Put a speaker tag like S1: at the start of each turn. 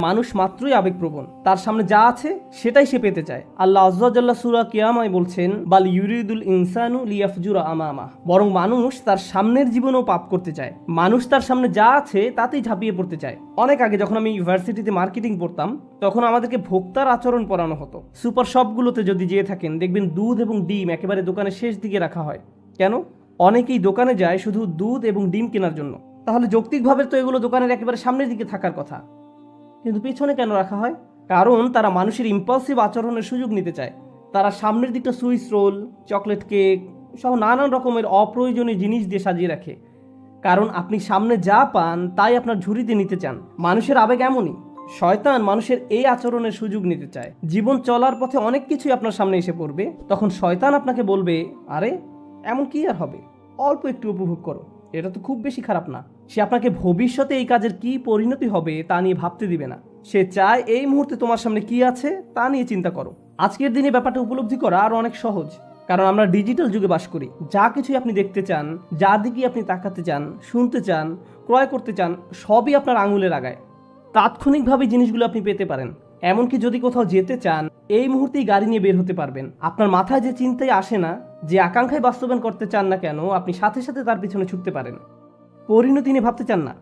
S1: মানুষ মাত্রই আবেগপ্রবণ, তার সামনে যা আছে সেটাই সে পেতে চায়। আল্লাহ আয্যা জাল্লা সূরা কিয়ামায় বলছেন, বাল ইউরিদুল ইনসানু লিয়াফজুরা আমামা, বরং মানুষ তার সামনের জীবনেও পাপ করতে চায়। মানুষ তার সামনে যা আছে তাতেই ঝাঁপিয়ে পড়তে চায়। অনেক আগে যখন আমি ইউনিভার্সিটিতে মার্কেটিং পড়তাম, তখন আমাদেরকে ভোক্তার আচরণ পড়ানো হতো। সুপার শপগুলোতে যদি যেয়ে থাকেন, দেখবেন দুধ এবং ডিম একেবারে দোকানের শেষ দিকে রাখা হয়। কেন? অনেকেই দোকানে যায় শুধু দুধ এবং ডিম কেনার জন্য। তাহলে যৌক্তিকভাবে তো এগুলো দোকানের একেবারে সামনের দিকে থাকার কথা, কিন্তু পিছনে কেন রাখা হয়? কারণ তারা মানুষের ইম্পালসিভ আচরণের সুযোগ নিতে চায়। তারা সামনের দিকটা সুইস রোল, চকলেট কেক সহ নানান রকমের অপ্রয়োজনীয় জিনিস দিয়ে সাজিয়ে রাখে। কারণ আপনি সামনে যা পান তাই আপনার ঝুড়িতে নিতে চান। মানুষের আবেগ এমনই। শয়তান মানুষের এই আচরণের সুযোগ নিতে চায়। জীবন চলার পথে অনেক কিছুই আপনার সামনে এসে পড়বে, তখন শয়তান আপনাকে বলবে, আরে এমন কি আর হবে, অল্প একটু উপভোগ করো, এটা তো খুব বেশি খারাপ না। সে আপনাকে ভবিষ্যতে এই কাজের কি পরিণতি হবে তা নিয়ে ভাবতে দিবে না। সে চায় এই মুহূর্তে তোমার সামনে কি আছে তা নিয়ে চিন্তা করো। আজকের দিনে ব্যাপারটা উপলব্ধি করা আরো অনেক সহজ, কারণ আমরা ডিজিটাল যুগে বাস করি। যা কিছুই আপনি দেখতে চান, যার দিকে আপনি তাকাতে চান, শুনতে চান, ক্রয় করতে চান, সবই আপনার আঙুলের আগায়। তাৎক্ষণিকভাবে জিনিসগুলো আপনি পেতে পারেন। এমনকি যদি কোথাও যেতে চান, এই মুহূর্তেই গাড়ি নিয়ে বের হতে পারবেন। আপনার মাথায় যে চিন্তাই আসে না, যে আকাঙ্ক্ষায় বাস্তবায়ন করতে চান না কেন, আপনি সাথে সাথে তার পিছনে ছুটতে পারেন। পরিণতি নিয়ে ভাবতে চান না,